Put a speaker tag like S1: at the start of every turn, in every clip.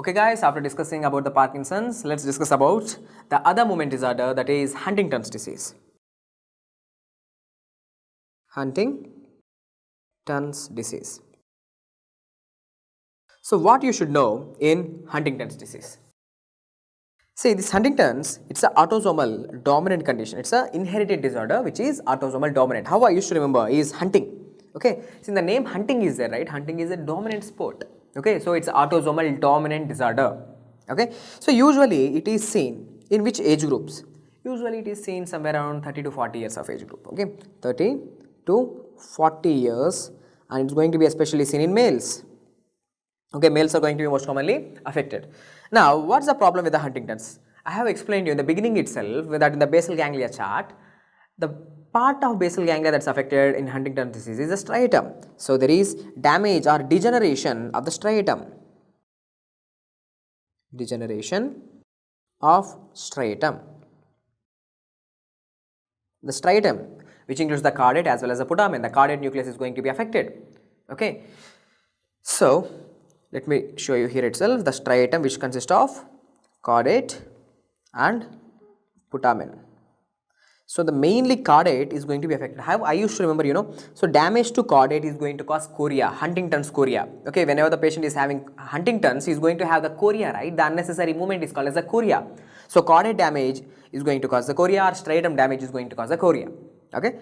S1: Okay guys, after discussing about the Parkinson's, let's discuss about the other movement disorder, that is Huntington's disease. Huntington's disease. So what you should know in Huntington's disease? See, this Huntington's, it's an autosomal dominant condition. It's an inherited disorder which is autosomal dominant. How I used to remember is hunting. Okay, so in the name hunting is there, right? Hunting is a dominant sport. Okay, so it's autosomal dominant disorder. Okay, so usually it is seen in which age groups? Usually it is seen somewhere around 30 to 40 years of age group. Okay, 30 to 40 years, and it's going to be especially seen in males. Okay, males are going to be most commonly affected. Now, what's the problem with the Huntington's? I have explained to you in the beginning itself that in the basal ganglia chart, the part of basal ganglia that's affected in Huntington's disease is the striatum. So, there is damage or degeneration of the striatum. Degeneration of striatum. The striatum, which includes the caudate as well as the putamen, the caudate nucleus is going to be affected. Okay. So, let me show you here itself the striatum, which consists of caudate and putamen. So, the mainly caudate is going to be affected. How I used to remember, so damage to caudate is going to cause chorea, Huntington's chorea. Okay, whenever the patient is having Huntington's, he is going to have the chorea, right? The unnecessary movement is called as the chorea. So, caudate damage is going to cause the chorea, or striatum damage is going to cause the chorea. Okay.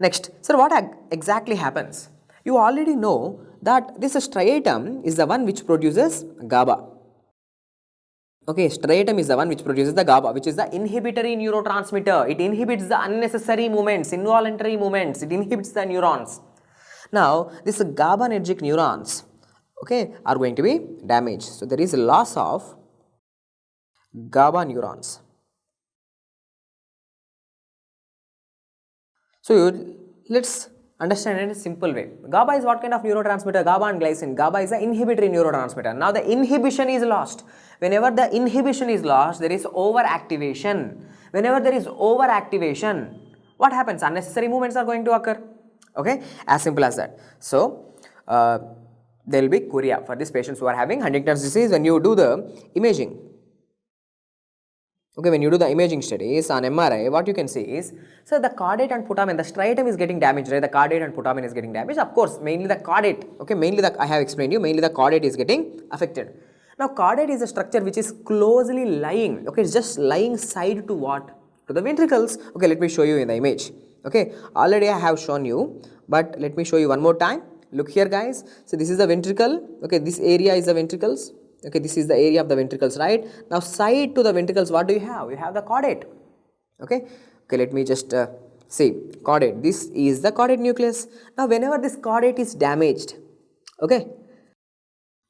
S1: Next, sir, what exactly happens? You already know that this striatum is the one which produces GABA. Okay, striatum is the one which produces the GABA, which is the inhibitory neurotransmitter. It inhibits the unnecessary movements, involuntary movements. It inhibits the neurons. Now, these GABAergic neurons, okay, are going to be damaged. So, there is a loss of GABA neurons. So, let's understand it in a simple way. GABA is what kind of neurotransmitter? GABA and glycine. GABA is an inhibitory neurotransmitter. Now, the inhibition is lost. Whenever the inhibition is lost, there is overactivation. Whenever there is overactivation, what happens? Unnecessary movements are going to occur. Okay, as simple as that. So, there will be chorea for these patients who are having Huntington's disease. When you do the imaging, okay, when you do the imaging studies on MRI, what you can see is, so the caudate and putamen, the striatum is getting damaged, right? The caudate and putamen is getting damaged. Of course, mainly the caudate, okay, I have explained you, mainly the caudate is getting affected. Now, caudate is a structure which is closely lying, okay, it's just lying side to what? To the ventricles. Okay, let me show you in the image. Okay, already I have shown you, but let me show you one more time. Look here, guys. So, this is the ventricle, okay, this area is the ventricles. Okay, this is the area of the ventricles, right? Now, side to the ventricles, what do you have? You have the caudate. Okay, let me just see caudate. This is the caudate nucleus. Now, whenever this caudate is damaged, okay.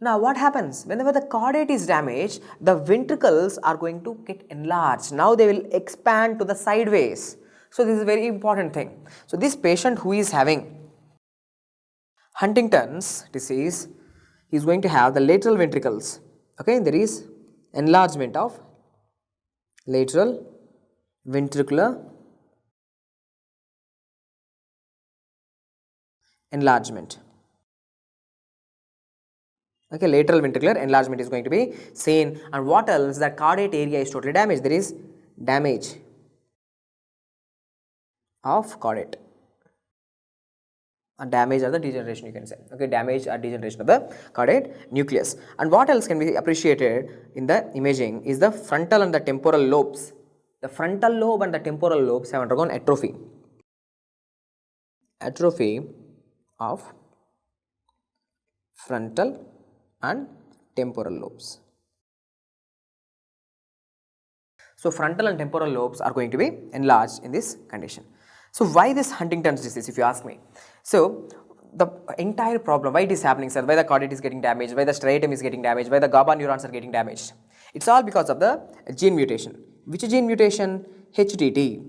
S1: Now, what happens? Whenever the caudate is damaged, the ventricles are going to get enlarged. Now, they will expand to the sideways. So, this is a very important thing. So, this patient who is having Huntington's disease, he is going to have the lateral ventricles. Okay, there is enlargement of lateral ventricular enlargement. Okay, lateral ventricular enlargement is going to be seen. And what else? The caudate area is totally damaged. There is damage of caudate. A damage or the degeneration, you can say. Okay, damage or degeneration of the caudate nucleus. And what else can be appreciated in the imaging is the frontal and the temporal lobes. The frontal lobe and the temporal lobes have undergone atrophy. Atrophy of frontal and temporal lobes. So, frontal and temporal lobes are going to be enlarged in this condition. So, why this Huntington's disease, if you ask me? So, the entire problem, why it is happening, sir? Why the caudate is getting damaged, why the striatum is getting damaged, why the GABA neurons are getting damaged? It's all because of the gene mutation. Which gene mutation? HTT.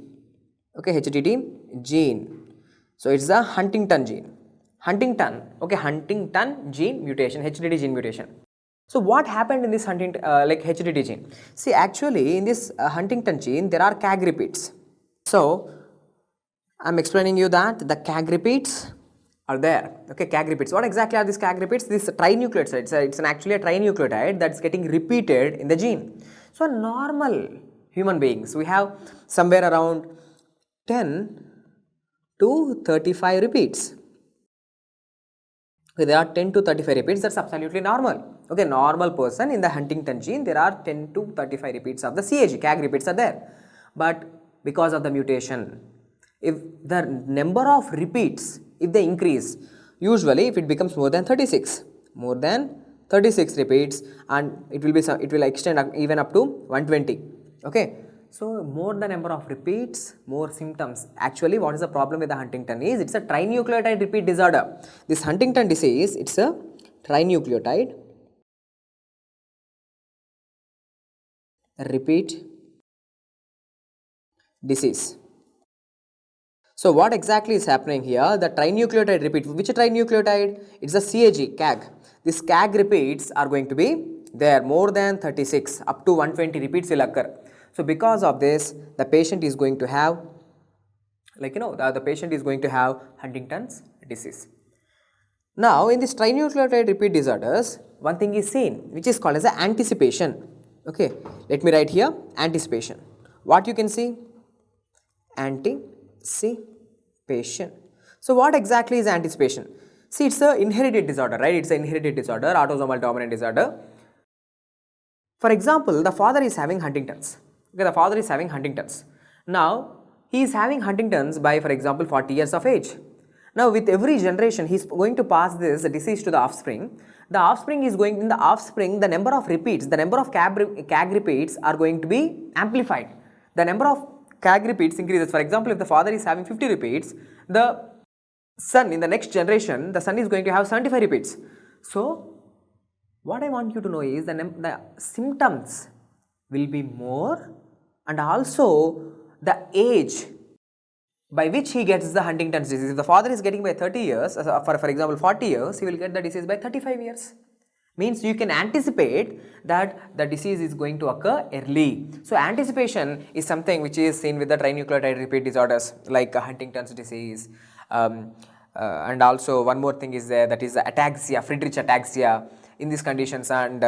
S1: Okay, HTT gene. So, it's the Huntington gene. Huntington, okay, Huntington gene mutation, HTT gene mutation. So, what happened in this HTT gene? See, actually, in this Huntington gene, there are CAG repeats. So, I am explaining you that the CAG repeats are there. Okay, CAG repeats. What exactly are these CAG repeats? This trinucleotide. It's actually a trinucleotide that's getting repeated in the gene. So normal human beings, we have somewhere around 10 to 35 repeats. Okay, there are 10 to 35 repeats. That's absolutely normal. Okay, normal person in the Huntington gene, there are 10 to 35 repeats of the CAG repeats are there. But because of the mutation, if the number of repeats, if they increase, usually if it becomes more than 36 repeats, and it will extend even up to 120. Okay, so more the number of repeats, more symptoms. Actually, what is the problem with the Huntington is it's a trinucleotide repeat disorder. This Huntington disease, it's a trinucleotide repeat disease. So what exactly is happening here? The trinucleotide repeat, which trinucleotide? It's the CAG. These CAG repeats are going to be there more than 36, up to 120 repeats will occur. So because of this, the patient is going to have, the patient is going to have Huntington's disease. Now in this trinucleotide repeat disorders, one thing is seen, which is called as the anticipation. Okay, let me write here anticipation. What you can see? Anticipation. So what exactly is anticipation? See, it's an inherited disorder, right? It's an inherited disorder, autosomal dominant disorder. For example, the father is having Huntington's. Okay, the father is having Huntington's. Now, he is having Huntington's by, for example, 40 years of age. Now, with every generation, he is going to pass this disease to the offspring. The offspring is going, in the offspring, the number of repeats, the number of CAG repeats are going to be amplified. The number of CAG repeats increases. For example, if the father is having 50 repeats, the son in the next generation, the son is going to have 75 repeats. So, what I want you to know is the symptoms will be more, and also the age by which he gets the Huntington's disease. If the father is getting by 30 years, for example 40 years, he will get the disease by 35 years. Means you can anticipate that the disease is going to occur early. So anticipation is something which is seen with the trinucleotide repeat disorders like Huntington's disease, and also one more thing is there, that is ataxia, Friedreich ataxia in these conditions, and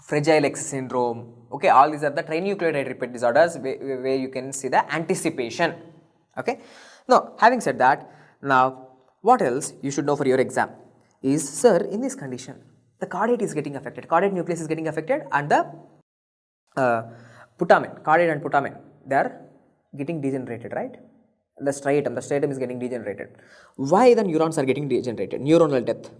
S1: Fragile X syndrome. Okay, all these are the trinucleotide repeat disorders where you can see the anticipation. Okay, now having said that, now what else you should know for your exam is, sir, in this condition the caudate is getting affected, caudate nucleus is getting affected, and the putamen, caudate and putamen, they are getting degenerated, right? The striatum is getting degenerated. Why the neurons are getting degenerated? Neuronal death.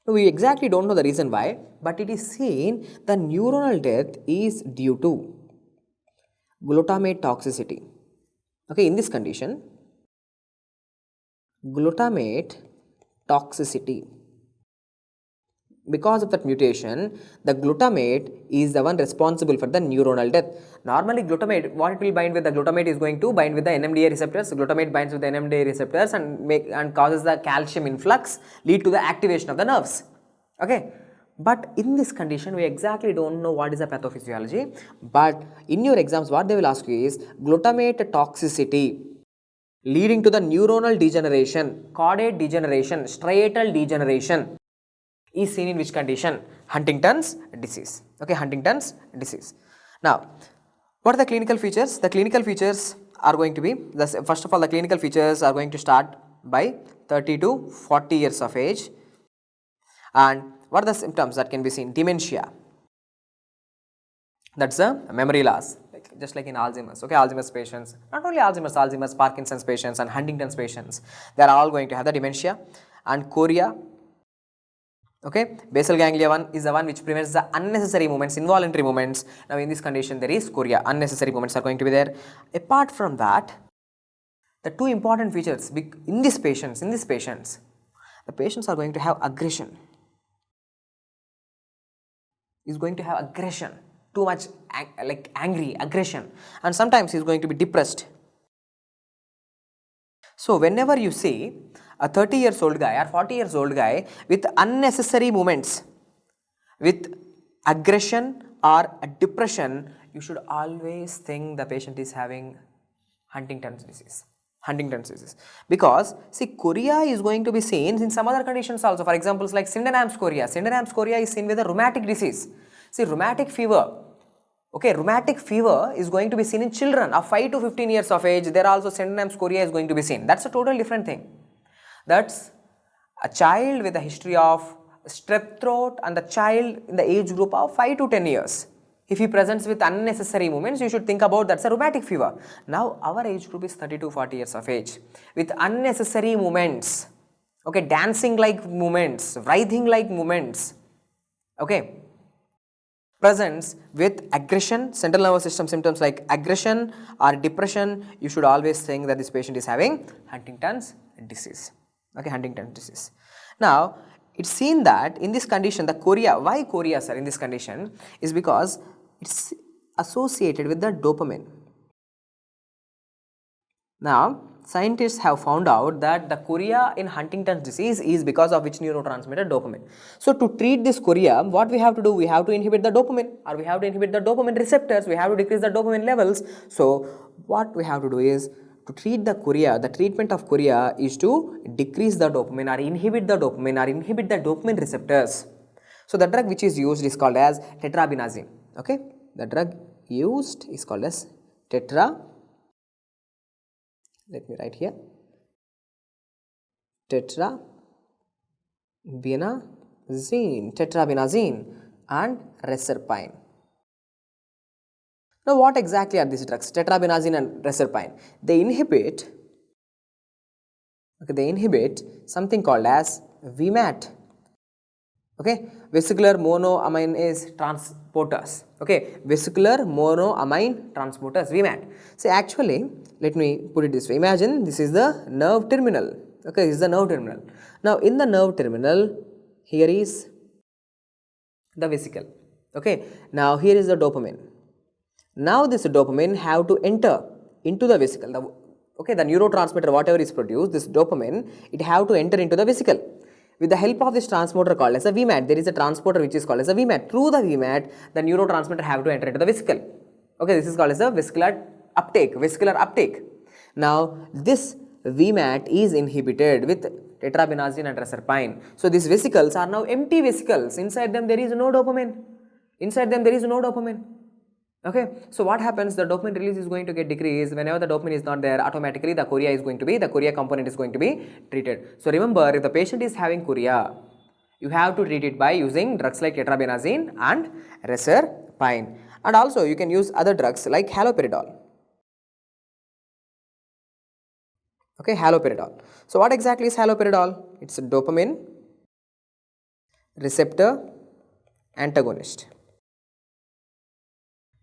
S1: We exactly don't know the reason why, but it is seen the neuronal death is due to glutamate toxicity. Okay, in this condition, glutamate toxicity. Because of that mutation, the glutamate is the one responsible for the neuronal death. Normally glutamate, what it will bind with? The glutamate is going to bind with the NMDA receptors. Glutamate binds with the NMDA receptors and causes the calcium influx, lead to the activation of the nerves. Okay, but in this condition we exactly don't know what is the pathophysiology, but in your exams what they will ask you is glutamate toxicity leading to the neuronal degeneration, caudate degeneration, striatal degeneration is seen in which condition? Huntington's disease. Okay, Huntington's disease. Now, what are the clinical features? The clinical features are going to be, first of all, the clinical features are going to start by 30 to 40 years of age. And what are the symptoms that can be seen? Dementia. That's a memory loss, just like in Alzheimer's. Okay, Alzheimer's patients, not only Alzheimer's, Parkinson's patients and Huntington's patients, they are all going to have the dementia. And chorea. Okay, basal ganglia 1 is the one which prevents the unnecessary movements, involuntary movements. Now in this condition there is chorea, unnecessary movements are going to be there. Apart from that, the two important features in these patients, the patients are going to have aggression. Is going to have aggression, too much like angry, aggression, and sometimes he is going to be depressed. So whenever you see a 30 years old guy or 40 years old guy with unnecessary movements, with aggression or a depression, you should always think the patient is having Huntington's disease. Huntington's disease. Because see, chorea is going to be seen in some other conditions also. For examples like Sydenham's chorea. Sydenham's chorea is seen with a rheumatic disease. See, rheumatic fever. Okay, rheumatic fever is going to be seen in children of 5 to 15 years of age. There also Sydenham's chorea is going to be seen. That's a total different thing. That's a child with a history of strep throat and the child in the age group of 5 to 10 years. If he presents with unnecessary movements, you should think about that's a rheumatic fever. Now, our age group is 30 to 40 years of age with unnecessary movements, okay, dancing like movements, writhing like movements, okay, presents with aggression, central nervous system symptoms like aggression or depression, you should always think that this patient is having Huntington's disease, okay, Huntington's disease. Now, it's seen that in this condition, the chorea, why chorea, sir, in this condition is because it's associated with the dopamine. Now, scientists have found out that the chorea in Huntington's disease is because of which neurotransmitter? Dopamine. So, to treat this chorea, what we have to do? We have to inhibit the dopamine, or we have to inhibit the dopamine receptors, we have to decrease the dopamine levels. So, what we have to do is, to treat the chorea, the treatment of chorea is to decrease the dopamine or inhibit the dopamine receptors. So, the drug which is used is called as tetrabenazine, okay. The drug used is called as let me write here, tetrabenazine and reserpine. Now, what exactly are these drugs, tetrabenazine and reserpine? They inhibit something called as VMAT, okay, vesicular monoamine transporters, okay, vesicular monoamine transporters, VMAT. See, actually, let me put it this way. Imagine this is the nerve terminal, okay, this is the nerve terminal. Now, in the nerve terminal, here is the vesicle, okay. Now, here is the dopamine. Now, this dopamine have to enter into the vesicle, the neurotransmitter whatever is produced, this dopamine, it have to enter into the vesicle. With the help of this transporter called as a VMAT, there is a transporter which is called as a VMAT. Through the VMAT, the neurotransmitter have to enter into the vesicle. Okay, this is called as a vesicular uptake. Now, this VMAT is inhibited with tetrabenazine and reserpine. So, these vesicles are now empty vesicles. Inside them there is no dopamine. Okay, so what happens? The dopamine release is going to get decreased. Whenever the dopamine is not there, automatically the chorea component is going to be treated. So remember, if the patient is having chorea, you have to treat it by using drugs like tetrabenazine and reserpine. And also you can use other drugs like haloperidol. Okay, haloperidol. So what exactly is haloperidol? It's a dopamine receptor antagonist.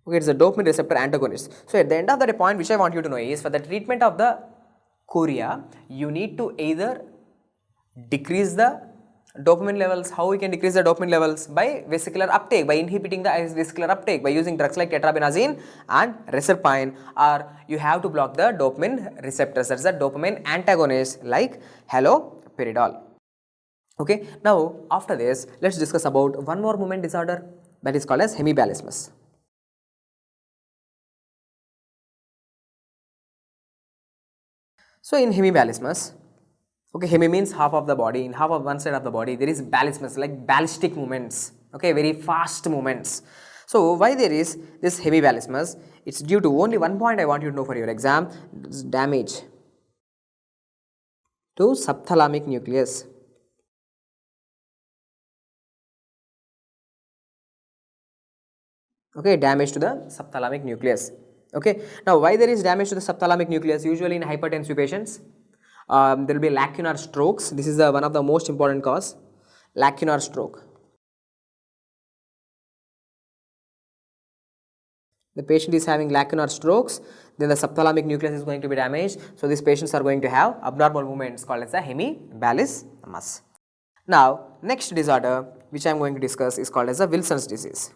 S1: Okay, it's a dopamine receptor antagonist. So at the end of the point which I want you to know is, for the treatment of the chorea, you need to either decrease the dopamine levels. How we can decrease the dopamine levels? By vesicular uptake, by inhibiting the vesicular uptake, by using drugs like tetrabenazine and reserpine, or you have to block the dopamine receptors, that's the dopamine antagonist like haloperidol. Okay, now after this, let's discuss about one more movement disorder, that is called as hemiballismus. So in hemiballismus, okay, hemi means half of the body. In half of one side of the body, there is ballismus, like ballistic movements, okay, very fast movements. So why there is this hemiballismus? It's due to only one point I want you to know for your exam, damage to subthalamic nucleus. Okay, damage to the subthalamic nucleus. Okay, now why there is damage to the subthalamic nucleus? Usually in hypertensive patients, there will be lacunar strokes. This is one of the most important cause, lacunar stroke. The patient is having lacunar strokes, then the subthalamic nucleus is going to be damaged. So these patients are going to have abnormal movements called as the hemiballismus. Now next disorder which I am going to discuss is called as the Wilson's disease.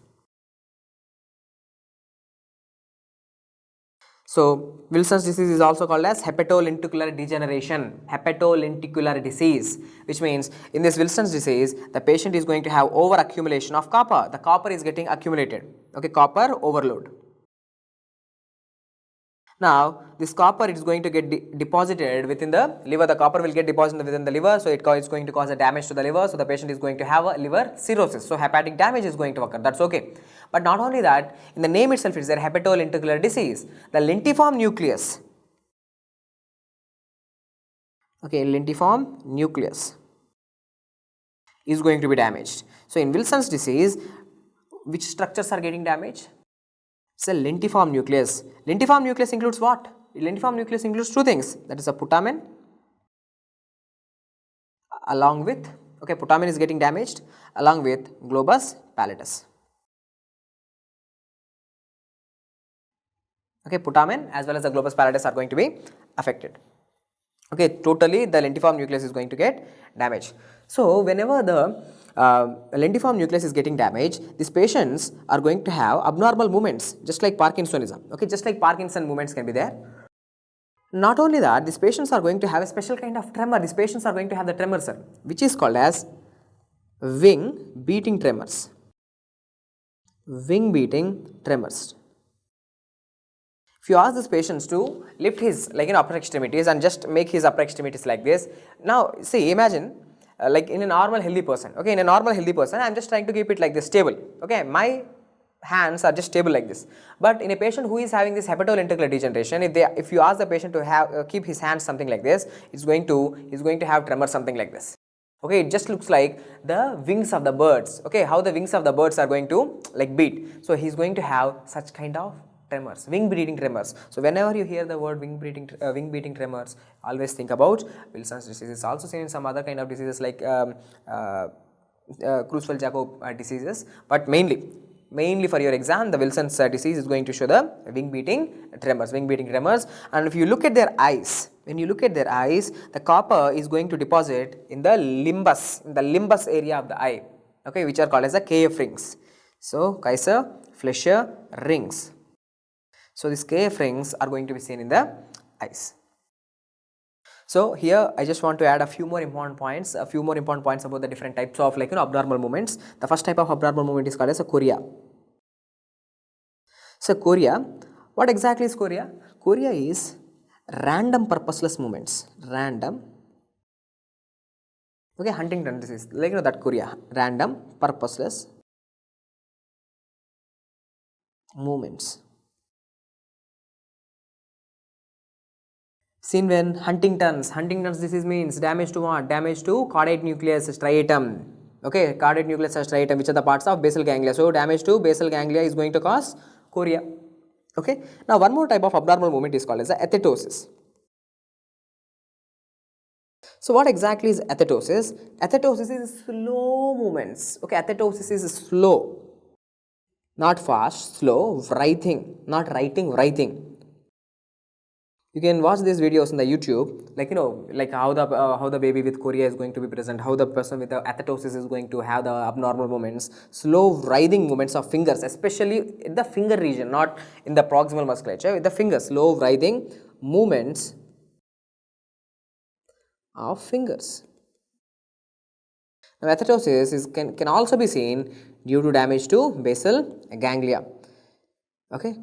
S1: So Wilson's disease is also called as hepatolenticular degeneration, hepatolenticular disease, which means in this Wilson's disease, the patient is going to have over accumulation of copper. The copper is getting accumulated, okay, copper overload. Now this copper is going to get deposited within the liver. The copper will get deposited within the liver, so it's going to cause a damage to the liver, so the patient is going to have a liver cirrhosis. So hepatic damage is going to occur, that's okay. But not only that, in the name itself it is a hepatolenticular disease. The lentiform nucleus, okay, lentiform nucleus is going to be damaged. So in Wilson's disease, which structures are getting damaged? It's a lentiform nucleus. Lentiform nucleus includes what? Lentiform nucleus includes two things, that is a putamen along with, okay, putamen is getting damaged along with globus pallidus. Okay, putamen as well as the globus pallidus are going to be affected. Okay, totally the lentiform nucleus is going to get damaged. So whenever the lentiform nucleus is getting damaged, these patients are going to have abnormal movements, just like Parkinsonism. Okay, just like Parkinson movements can be there. Not only that, these patients are going to have a special kind of tremor. These patients are going to have the tremor, sir, which is called as wing beating tremors. Wing beating tremors. If you ask these patients to lift his upper extremities and just make his upper extremities like this. Now see, imagine like in a normal healthy person, okay, in a normal healthy person I am just trying to keep it like this stable, okay, my hands are just stable like this. But in a patient who is having this hepatolenticular degeneration, if you ask the patient to have keep his hands something like this, he's going to have tremor something like this. Okay, it just looks like the wings of the birds, okay, how the wings of the birds are going to like beat. So he's going to have such kind of tremors, wing beating tremors. So whenever you hear the word wing beating tremors, always think about Wilson's disease. It's also seen in some other kind of diseases like Creutzfeldt-Jakob diseases, but mainly for your exam, the Wilson's disease is going to show the wing beating tremors. And if you look at their eyes, when you look at their eyes, the copper is going to deposit in the limbus area of the eye, okay, which are called as the KF rings. So Kaiser Fleischer rings. So these KF rings are going to be seen in the eyes. So here I just want to add a few more important points about the different types of abnormal movements. The first type of abnormal movement is called as a chorea. So chorea, what exactly is chorea? Chorea is random purposeless movements. Okay, Huntington disease, that chorea, random purposeless movements. Seen when Huntington's disease means damage to what? Damage to caudate nucleus striatum. Okay, caudate nucleus striatum, which are the parts of basal ganglia. So damage to basal ganglia is going to cause chorea. Okay. Now one more type of abnormal movement is called as athetosis. So what exactly is athetosis? Athetosis is slow movements. Okay, athetosis is slow, not fast, slow, writhing, not writing, writhing. You can watch these videos on the YouTube, like how the baby with chorea is going to be present, how the person with the athetosis is going to have the abnormal movements, slow writhing movements of fingers, especially in the finger region, not in the proximal musculature, with the fingers, slow writhing movements of fingers. Now athetosis can also be seen due to damage to basal ganglia. Okay,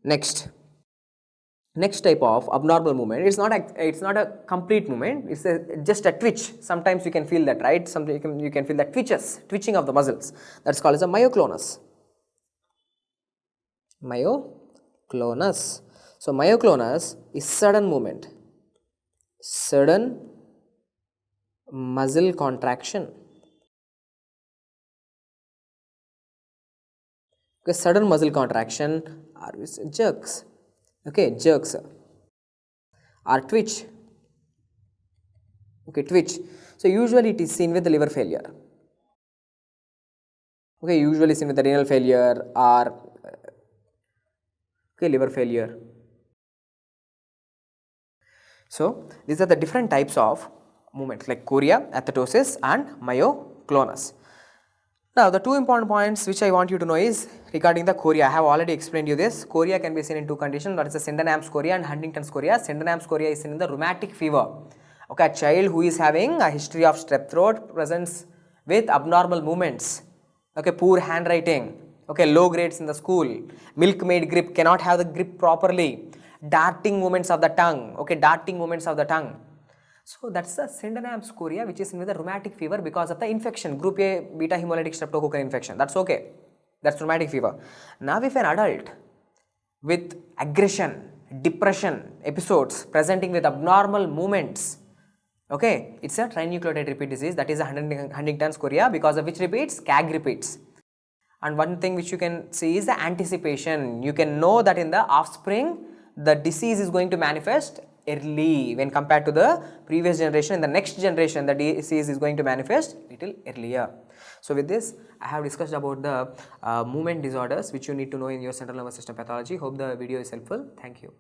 S1: next type of abnormal movement, it's not a complete movement, it's just a twitch. Sometimes you can feel that, right? Sometimes you can feel that twitching of the muscles. That's called as a myoclonus. So myoclonus is sudden movement, sudden muscle contraction. Okay, sudden muscle contraction or jerks. Okay, jerks or twitch. Okay, twitch. So usually it is seen with the liver failure. Okay, usually seen with the renal failure or liver failure. So these are the different types of movements like chorea, athetosis and myoclonus. Now the two important points which I want you to know is regarding the chorea. I have already explained you this. Chorea can be seen in two conditions, that is the Sydenham's chorea and Huntington's chorea. Sydenham's chorea is seen in the rheumatic fever. Okay, a child who is having a history of strep throat presents with abnormal movements. Okay, poor handwriting. Okay, low grades in the school, milkmaid grip, cannot have the grip properly, darting movements of the tongue, okay, darting movements of the tongue. So that's the syndrome chorea, which is with the rheumatic fever because of the infection, group A beta hemolytic streptococcal infection. That's okay. That's rheumatic fever. Now if an adult with aggression, depression episodes presenting with abnormal movements, okay, it's a trinucleotide repeat disease, that is a Huntington's chorea, because of which repeats, CAG repeats. And one thing which you can see is the anticipation. You can know that in the offspring, the disease is going to manifest early when compared to the previous generation. In the next generation, the disease is going to manifest little earlier. So with this, I have discussed about the movement disorders which you need to know in your central nervous system pathology. Hope the video is helpful. Thank you.